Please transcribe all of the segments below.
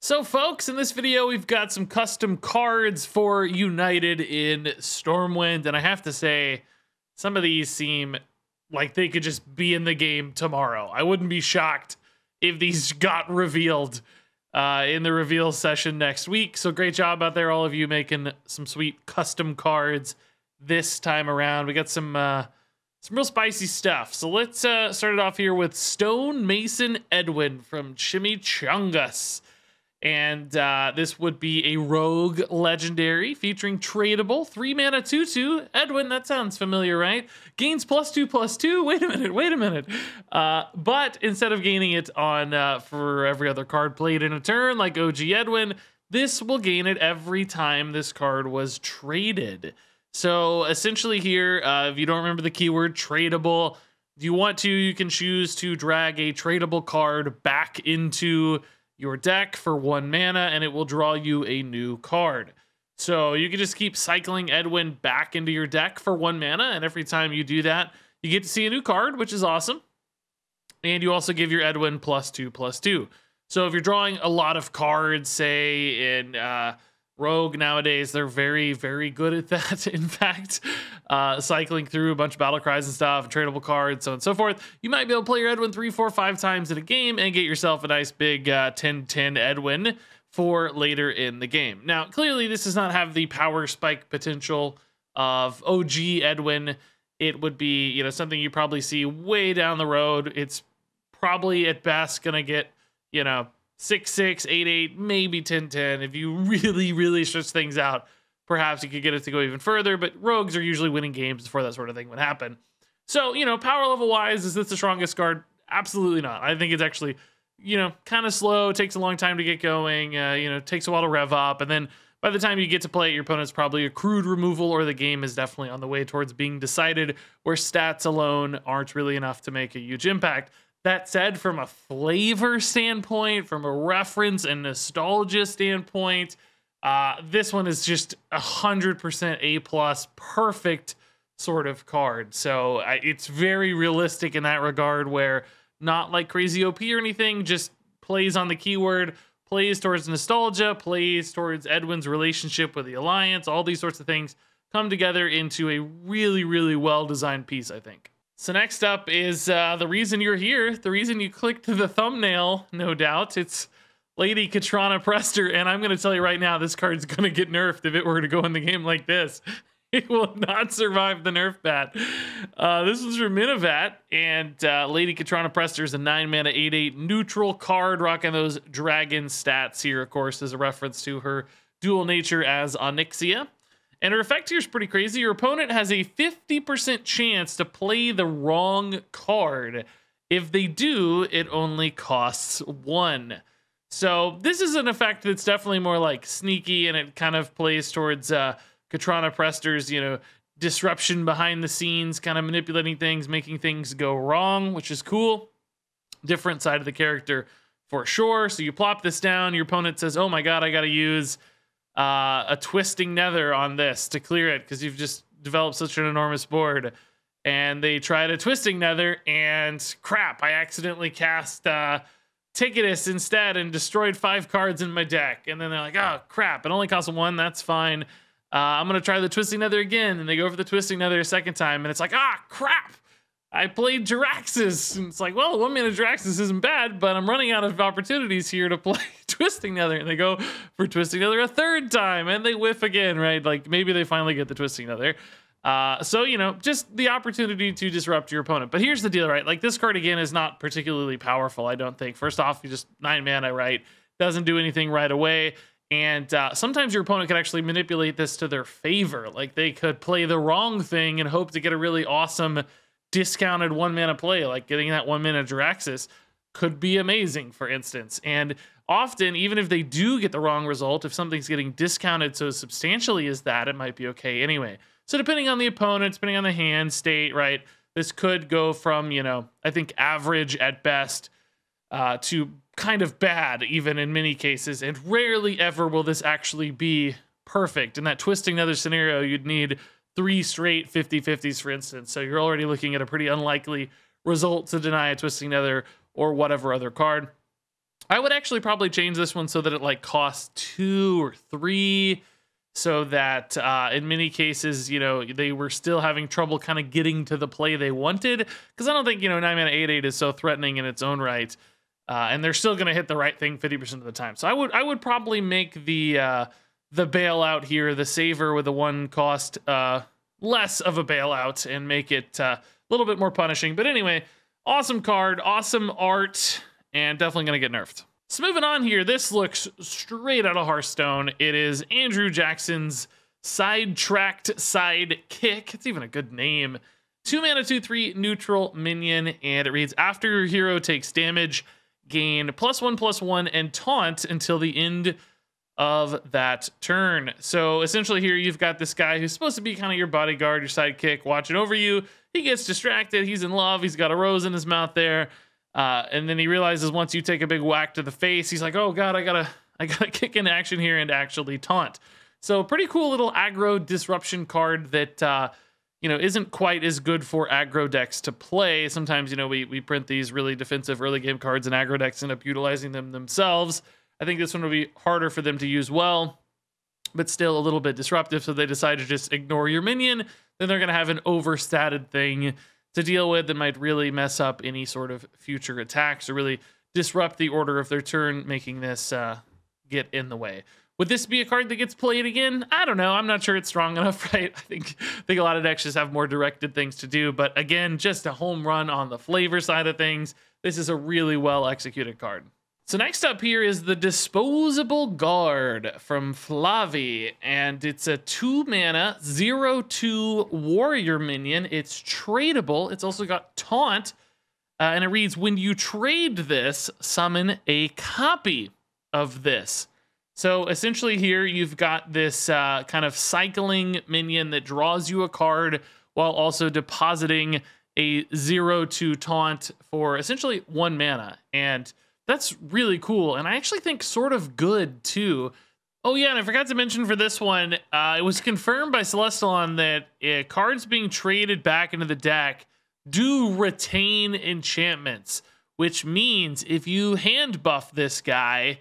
So folks, in this video, we've got some custom cards for United in Stormwind, and I have to say, some of these seem like they could just be in the game tomorrow. I wouldn't be shocked if these got revealed in the reveal session next week. So great job out there, all of you, making some sweet custom cards this time around. We got some real spicy stuff. So let's start it off here with Stone Mason Edwin from Chimichangas. And this would be a rogue legendary featuring tradable 3-mana 2/2. Edwin, that sounds familiar, right? Gains +2/+2. Wait a minute. But instead of gaining it on for every other card played in a turn, like OG Edwin, this will gain it every time this card was traded. So essentially here, if you don't remember the keyword tradable, if you want to, you can choose to drag a tradable card back into your deck for 1 mana, and it will draw you a new card. So you can just keep cycling Edwin back into your deck for 1 mana, and every time you do that, you get to see a new card, which is awesome. And you also give your Edwin +2/+2. So if you're drawing a lot of cards, say in Rogue nowadays, they're very, very good at that. In fact, cycling through a bunch of battle cries and stuff, and tradable cards, so on and so forth, you might be able to play your Edwin 3, 4, 5 times in a game and get yourself a nice big 10/10 Edwin for later in the game. Now, clearly, this does not have the power spike potential of OG Edwin. It would be, you know, something you probably see way down the road. It's probably at best gonna get, you know, 6/6, 8/8, maybe 10/10. If you really, really stretch things out, perhaps you could get it to go even further, but rogues are usually winning games before that sort of thing would happen. So, you know, power level wise, is this the strongest card? Absolutely not. I think it's actually, you know, kind of slow, takes a long time to get going, you know, takes a while to rev up, and then by the time you get to play it, your opponent's probably accrued removal, or the game is definitely on the way towards being decided, where stats alone aren't really enough to make a huge impact. That said, from a flavor standpoint, from a reference and nostalgia standpoint, this one is just 100% A+, perfect sort of card. So it's very realistic in that regard, where not like crazy OP or anything, just plays on the keyword, plays towards nostalgia, plays towards Edwin's relationship with the Alliance. All these sorts of things come together into a really, really well-designed piece, I think. So next up is the reason you're here, the reason you clicked the thumbnail, no doubt. It's Lady Katrana Prester, and I'm going to tell you right now, this card's going to get nerfed if it were to go in the game like this. It will not survive the nerf bat. This is from Minivat, and Lady Katrana Prester is a 9-mana 8/8 neutral card, rocking those dragon stats here, of course, as a reference to her dual nature as Onyxia. And her effect here is pretty crazy. Your opponent has a 50% chance to play the wrong card. If they do, it only costs 1. So this is an effect that's definitely more like sneaky, and it kind of plays towards Katrana Prester's, you know, disruption behind the scenes, kind of manipulating things, making things go wrong, which is cool. Different side of the character for sure. So you plop this down, your opponent says, oh my god, I gotta use a Twisting Nether on this to clear it because you've just developed such an enormous board. And they tried a Twisting Nether, and crap, I accidentally cast Ticketus instead and destroyed 5 cards in my deck. And then they're like, oh crap, it only costs 1, that's fine. I'm gonna try the Twisting Nether again. And they go for the Twisting Nether a second time, and it's like, ah crap, I played Jiraxxus. And it's like, well, 1-mana Jiraxxus isn't bad, but I'm running out of opportunities here to play Twisting Nether. And they go for Twisting Nether a 3rd time, and they whiff again, right? Like, maybe they finally get the Twisting Nether. So, you know, just the opportunity to disrupt your opponent. But here's the deal, right? Like, this card, again, is not particularly powerful, I don't think. First off, you just 9 mana, right? Doesn't do anything right away. And sometimes your opponent could actually manipulate this to their favor. Like, they could play the wrong thing and hope to get a really awesome discounted 1-mana play, like getting that 1-mana Jiraxxus could be amazing, for instance. And often, even if they do get the wrong result, if something's getting discounted so substantially as that, it might be okay anyway. So depending on the opponent, depending on the hand state, right, this could go from, you know, I think average at best to kind of bad, even in many cases. And rarely ever will this actually be perfect. In that Twisting Nether scenario, you'd need 3 straight 50/50s, for instance. So you're already looking at a pretty unlikely result to deny a Twisting Nether or whatever other card. I would actually probably change this one so that it like costs 2 or 3, so that in many cases, you know, they were still having trouble kind of getting to the play they wanted. Because I don't think, you know, 9 mana 8/8 is so threatening in its own right, and they're still going to hit the right thing 50% of the time. So I would probably make the bailout here, the saver with the 1 cost, less of a bailout, and make it a little bit more punishing. But anyway, awesome card, awesome art, and definitely going to get nerfed. So moving on here, this looks straight out of Hearthstone. It is Andrew Jackson's Sidetracked Sidekick. It's even a good name. 2 mana, 2/3 neutral minion, and it reads, after your hero takes damage, gain +1/+1 and taunt until the end of that turn. So essentially here you've got this guy who's supposed to be kind of your bodyguard, your sidekick, watching over you. He gets distracted, he's in love, he's got a rose in his mouth there. And then he realizes once you take a big whack to the face, he's like, oh god, I gotta kick into action here and actually taunt. So pretty cool little aggro disruption card that you know, isn't quite as good for aggro decks to play. Sometimes, you know, we print these really defensive early game cards and aggro decks end up utilizing them themselves. I think this one will be harder for them to use well, but still a little bit disruptive. So they decide to just ignore your minion. Then they're gonna have an overstatted thing to deal with that might really mess up any sort of future attacks or really disrupt the order of their turn, making this get in the way. Would this be a card that gets played again? I don't know. I'm not sure it's strong enough, right? I think a lot of decks just have more directed things to do. But again, just a home run on the flavor side of things. This is a really well executed card. So next up here is the Disposable Guard from Flavi, and it's a 2 mana 0/2 warrior minion. It's tradable. It's also got taunt, and it reads, when you trade this, summon a copy of this. So essentially here you've got this kind of cycling minion that draws you a card while also depositing a 0/2 taunt for essentially 1 mana. And that's really cool, and I actually think sort of good, too. Oh, yeah, and I forgot to mention for this one, it was confirmed by Celestalon that cards being traded back into the deck do retain enchantments, which means if you hand buff this guy,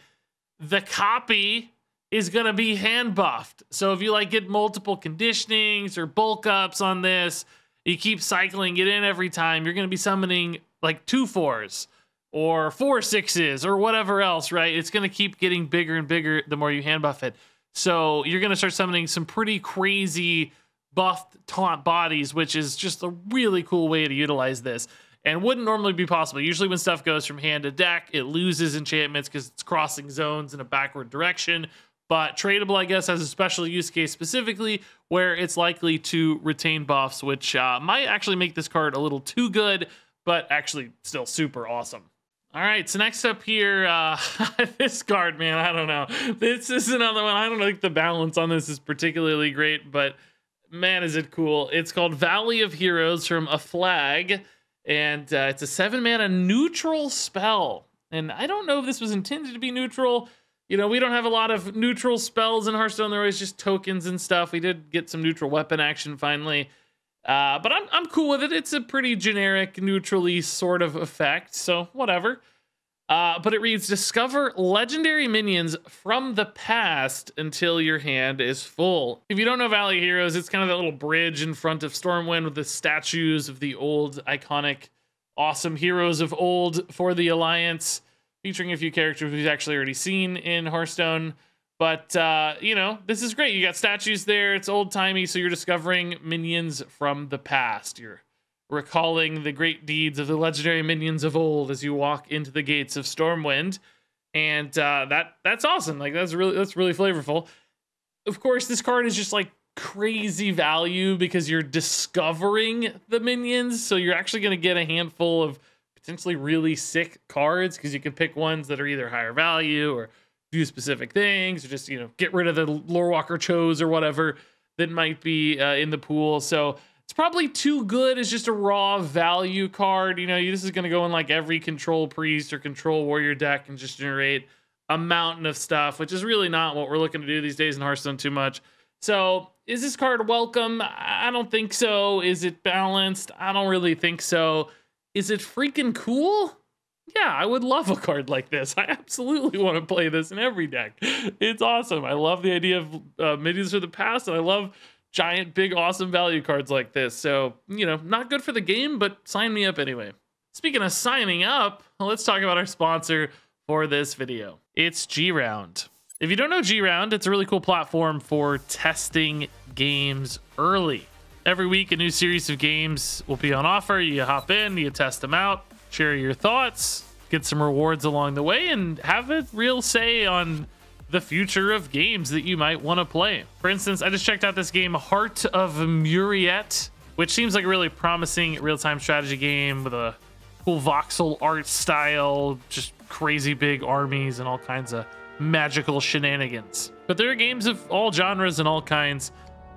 the copy is going to be hand buffed. So if you like get multiple conditionings or bulk ups on this, you keep cycling it in every time, you're going to be summoning like 2 4s. Or 4 6s or whatever else, right? It's going to keep getting bigger and bigger the more you hand buff it. So you're going to start summoning some pretty crazy buffed taunt bodies, which is just a really cool way to utilize this. And wouldn't normally be possible. Usually when stuff goes from hand to deck, it loses enchantments because it's crossing zones in a backward direction. But tradable, I guess, has a special use case specifically where it's likely to retain buffs, which might actually make this card a little too good, but actually still super awesome. All right, so next up here, this card, man, I don't know. This is another one. I don't think the balance on this is particularly great, but man, is it cool. It's called Valley of Heroes from a flag, and it's a 7 mana neutral spell. And I don't know if this was intended to be neutral. You know, we don't have a lot of neutral spells in Hearthstone. They're always just tokens and stuff. We did get some neutral weapon action finally. But I'm cool with it. It's a pretty generic, neutrally sort of effect, so whatever. But it reads, discover legendary minions from the past until your hand is full. If you don't know Valley of Heroes, it's kind of that little bridge in front of Stormwind with the statues of the old, iconic, awesome heroes of old for the Alliance, featuring a few characters we've actually already seen in Hearthstone. But, you know, this is great. You got statues there. It's old-timey, so you're discovering minions from the past. You're recalling the great deeds of the legendary minions of old as you walk into the gates of Stormwind. And that's awesome. Like, that's really flavorful. Of course, this card is just, like, crazy value because you're discovering the minions. So you're actually going to get a handful of potentially really sick cards because you can pick ones that are either higher value or do specific things, or just, you know, get rid of the Lorewalker Chose or whatever that might be in the pool. So it's probably too good as just a raw value card. You know, this is going to go in like every control priest or control warrior deck and just generate a mountain of stuff, which is really not what we're looking to do these days in Hearthstone too much. So is this card welcome? I don't think so. Is it balanced? I don't really think so. Is it freaking cool? Yeah, I would love a card like this. I absolutely want to play this in every deck. It's awesome. I love the idea of minions for the past, and I love giant, big, awesome value cards like this. So, you know, not good for the game, but sign me up anyway. Speaking of signing up, let's talk about our sponsor for this video. It's G-Round. If you don't know G-Round, it's a really cool platform for testing games early. Every week, a new series of games will be on offer. You hop in, you test them out, share your thoughts, get some rewards along the way, and have a real say on the future of games that you might want to play. For instance, I just checked out this game, Heart of Muriet, which seems like a really promising real-time strategy game with a cool voxel art style, just crazy big armies and all kinds of magical shenanigans. But there are games of all genres and all kinds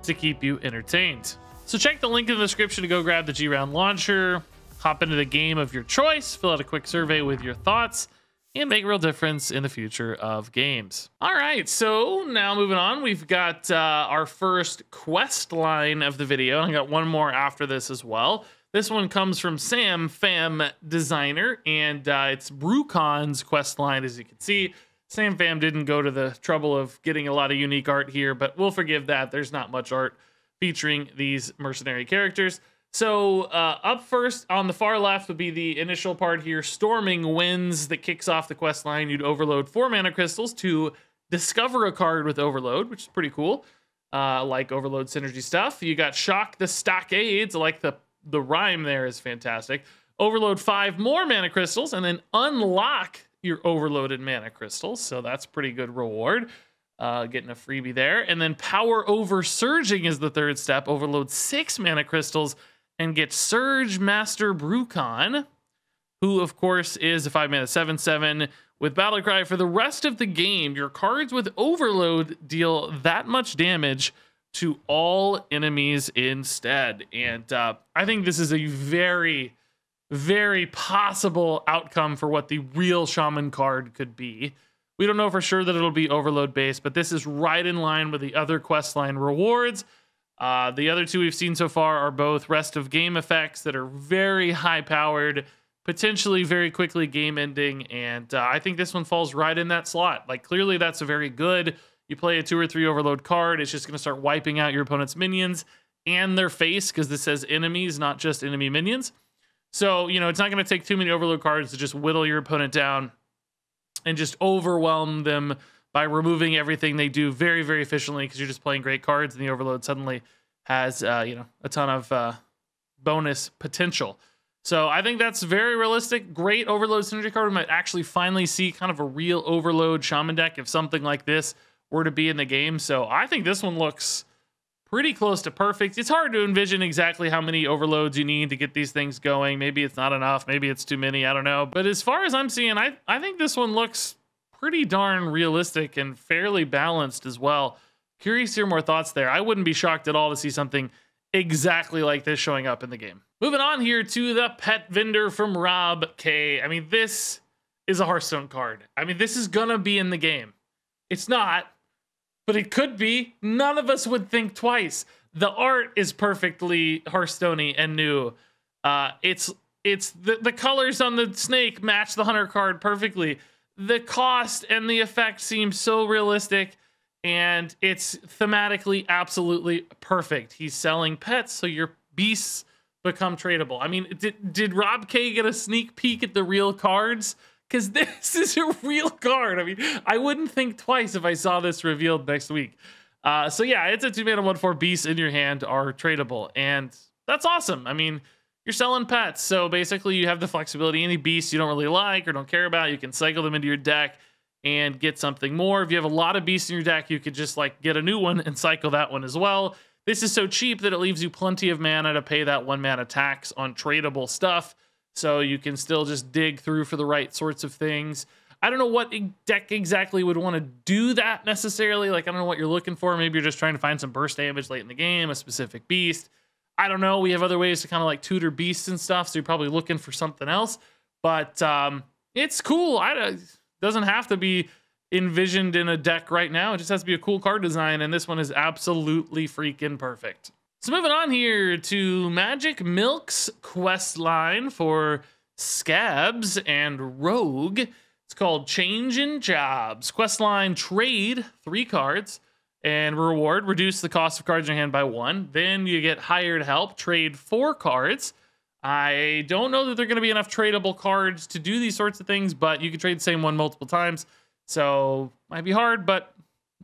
to keep you entertained. So check the link in the description to go grab the G-Round launcher, hop into the game of your choice, fill out a quick survey with your thoughts, and make a real difference in the future of games. All right, so now moving on, we've got our first quest line of the video, and I got one more after this as well. This one comes from Sam Pham Designer, and it's Brewcons quest line. As you can see, Sam Pham didn't go to the trouble of getting a lot of unique art here, but we'll forgive that. There's not much art featuring these mercenary characters. So up first on the far left would be the initial part here, Storming Winds, that kicks off the quest line. You'd overload 4 mana crystals to discover a card with overload, which is pretty cool. Like overload synergy stuff. You got Shock the Stockades. I like the rhyme there is fantastic. Overload 5 more mana crystals and then unlock your overloaded mana crystals. So that's pretty good reward. Getting a freebie there. And then Power Over Surging is the third step. Overload 6 mana crystals and get Surge Master Brewcon, who of course is a 5 mana 7/7 with Battle Cry. For the rest of the game, your cards with Overload deal that much damage to all enemies instead. And I think this is a very, very possible outcome for what the real Shaman card could be. We don't know for sure that it'll be overload based, but this is right in line with the other questline rewards. The other two we've seen so far are both rest of game effects that are very high powered, potentially very quickly game ending. And I think this one falls right in that slot. Like clearly that's a very good, you play a 2 or 3 overload card. It's just going to start wiping out your opponent's minions and their face, because this says enemies, not just enemy minions. So, you know, it's not going to take too many overload cards to just whittle your opponent down and just overwhelm them by removing everything they do very, very efficiently, because you're just playing great cards and the overload suddenly has, you know, a ton of bonus potential. So I think that's very realistic. Great overload synergy card. We might actually finally see kind of a real overload shaman deck if something like this were to be in the game. So I think this one looks pretty close to perfect. It's hard to envision exactly how many overloads you need to get these things going. Maybe it's not enough. Maybe it's too many. I don't know. But as far as I'm seeing, I think this one looks pretty darn realistic and fairly balanced as well. Curious to hear more thoughts there. I wouldn't be shocked at all to see something exactly like this showing up in the game. Moving on here to the pet vendor from Rob K. I mean, this is a Hearthstone card. I mean, this is gonna be in the game. It's not, but it could be. None of us would think twice. The art is perfectly Hearthstone-y and new. It's the colors on the snake match the hunter card perfectly. The cost and the effect seem so realistic, and it's thematically absolutely perfect. He's selling pets, so your beasts become tradable. I mean, did Rob K get a sneak peek at the real cards? Because this is a real card. I mean, I wouldn't think twice if I saw this revealed next week. So yeah, it's a 2-mana 1/4 beasts in your hand are tradable, and that's awesome. I mean, you're selling pets, so basically you have the flexibility. Any beasts you don't really like or don't care about, you can cycle them into your deck and get something more. If you have a lot of beasts in your deck, you could just like get a new one and cycle that one as well. This is so cheap that it leaves you plenty of mana to pay that 1 mana tax on tradable stuff, so you can still just dig through for the right sorts of things. I don't know what deck exactly would want to do that necessarily. Like, I don't know what you're looking for. Maybe you're just trying to find some burst damage late in the game, a specific beast. I don't know. We have other ways to kind of like tutor beasts and stuff, so you're probably looking for something else. But it's cool. It doesn't have to be envisioned in a deck right now. It just has to be a cool card design, and this one is absolutely freaking perfect. So moving on here to Magic Milk's quest line for Scabs and Rogue. It's called Change in Jobs. Questline, trade 3 cards. And reward, reduce the cost of cards in your hand by 1. Then you get hired help, trade 4 cards. I don't know that there are going to be enough tradable cards to do these sorts of things, but you can trade the same one multiple times. So might be hard, but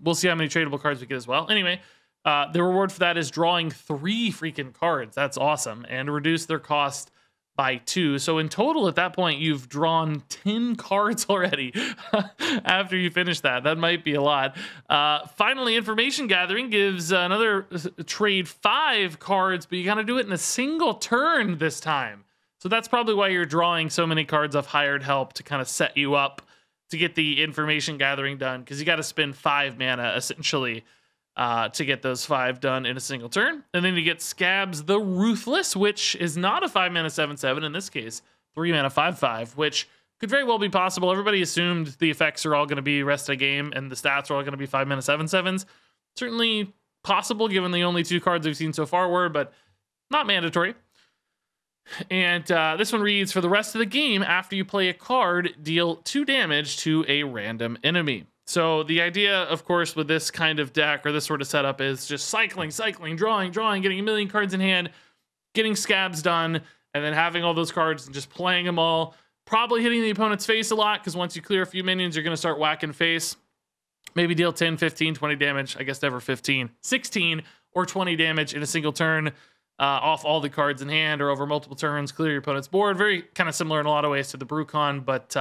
we'll see how many tradable cards we get as well. Anyway, the reward for that is drawing 3 freaking cards. That's awesome. And reduce their cost by 2. So in total at that point, you've drawn 10 cards already after you finish that. That might be a lot. Finally, information gathering gives another trade 5 cards, but you got to do it in a single turn this time. So that's probably why you're drawing so many cards of hired help to kind of set you up to get the information gathering done, because you got to spend 5 mana essentially to get those 5 done in a single turn. And then you get Scabs the Ruthless, which is not a 5 mana 7/7 in this case, 3 mana 5/5, which could very well be possible. Everybody assumed the effects are all going to be rest of game and the stats are all going to be 5 mana 7/7s. Certainly possible given the only 2 cards we've seen so far were, but not mandatory. And this one reads, for the rest of the game, after you play a card, deal 2 damage to a random enemy. So the idea, of course, with this kind of deck or this sort of setup is just cycling, drawing, getting a million cards in hand, getting Scabs done, and then having all those cards and just playing them all. Probably hitting the opponent's face a lot, because once you clear a few minions, you're going to start whacking face. Maybe deal 10, 15, 20 damage. I guess never 15, 16 or 20 damage in a single turn off all the cards in hand or over multiple turns. Clear your opponent's board. Very kind of similar in a lot of ways to the Brewcon, but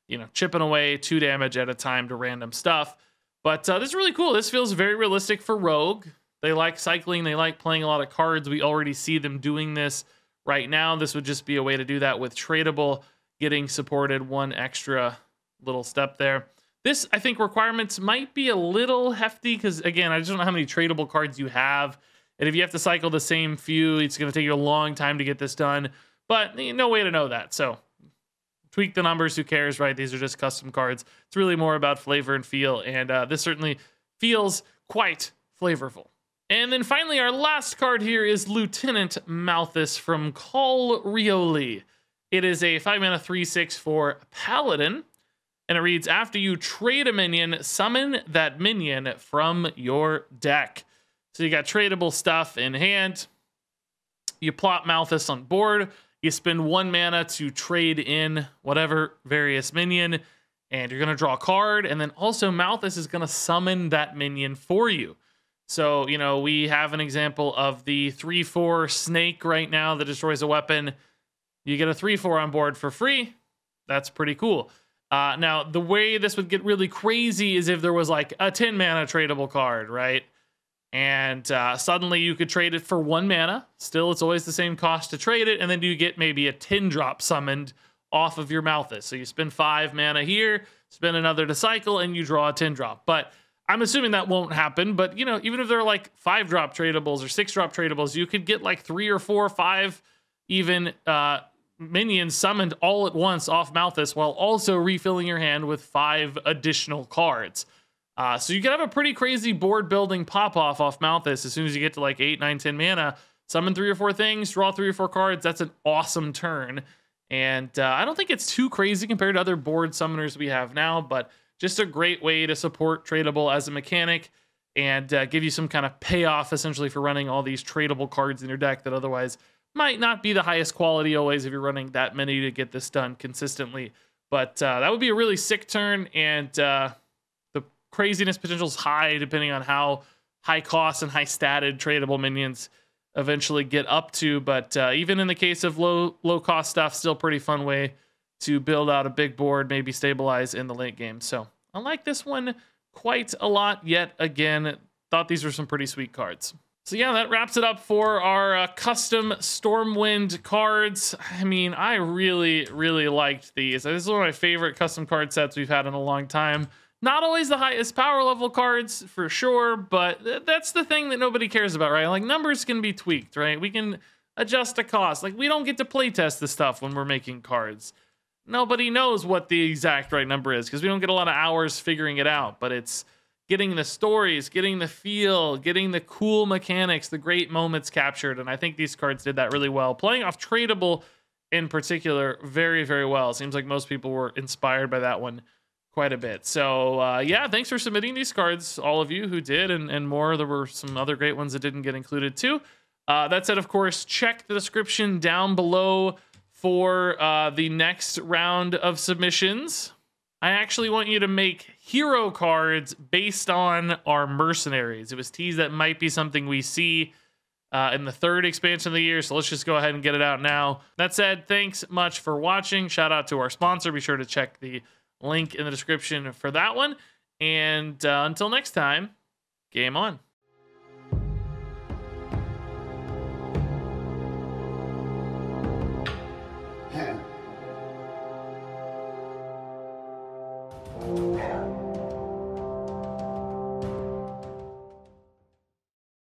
you know, chipping away 2 damage at a time to random stuff. But this is really cool. This feels very realistic for Rogue. They like cycling. They like playing a lot of cards. We already see them doing this right now. This would just be a way to do that with tradable, getting supported 1 extra little step there. This, I think, requirements might be a little hefty because, again, I just don't know how many tradable cards you have. And if you have to cycle the same few, it's going to take you a long time to get this done. But no way to know that. So tweak the numbers, who cares, right? These are just custom cards. It's really more about flavor and feel, and this certainly feels quite flavorful. And then finally, our last card here is Lieutenant Malthus from Call Rioli. It is a 5 mana 3/6 for Paladin, and it reads, after you trade a minion, summon that minion from your deck. So you got tradable stuff in hand. You plot Malthus on board. You spend 1 mana to trade in whatever various minion, and you're going to draw a card. And then also Malthus is going to summon that minion for you. So, you know, we have an example of the 3/4 snake right now that destroys a weapon. You get a 3/4 on board for free. That's pretty cool. Now, the way this would get really crazy is if there was like a 10 mana tradable card, right? And suddenly you could trade it for 1 mana. Still, it's always the same cost to trade it. And then you get maybe a 10-drop summoned off of your Malthus. So you spend 5 mana here, spend another to cycle, and you draw a 10-drop. But I'm assuming that won't happen. But, you know, even if they're like 5-drop tradables or 6-drop tradables, you could get like 3 or 4 or 5 even minions summoned all at once off Malthus while also refilling your hand with 5 additional cards. So you can have a pretty crazy board building pop-off off Malthus as soon as you get to like 8, 9, 10 mana. Summon 3 or 4 things, draw 3 or 4 cards. That's an awesome turn. And I don't think it's too crazy compared to other board summoners we have now, but just a great way to support tradable as a mechanic and give you some kind of payoff essentially for running all these tradable cards in your deck that otherwise might not be the highest quality always if you're running that many to get this done consistently. But that would be a really sick turn, and craziness potential is high depending on how high cost and high statted tradable minions eventually get up to. But even in the case of low cost stuff, still pretty fun way to build out a big board, maybe stabilize in the late game. So I like this one quite a lot yet again. Thought these were some pretty sweet cards. So yeah, that wraps it up for our custom Stormwind cards. I mean, I really, really liked these. This is one of my favorite custom card sets we've had in a long time. Not always the highest power level cards, for sure, but that's the thing that nobody cares about, right? Like, numbers can be tweaked, right? We can adjust the cost. Like, we don't get to playtest this stuff when we're making cards. Nobody knows what the exact right number is because we don't get a lot of hours figuring it out, but it's getting the stories, getting the feel, getting the cool mechanics, the great moments captured, and I think these cards did that really well. Playing off tradable in particular very, very well. Seems like most people were inspired by that one quite a bit. So yeah, thanks for submitting these cards, all of you who did, and more. There were some other great ones that didn't get included too. That said, of course, check the description down below for the next round of submissions. I actually want you to make hero cards based on our mercenaries. It was teased that might be something we see in the 3rd expansion of the year, so let's just go ahead and get it out now. That said, thanks much for watching. Shout out to our sponsor. Be sure to check the link in the description for that one. And until next time, game on.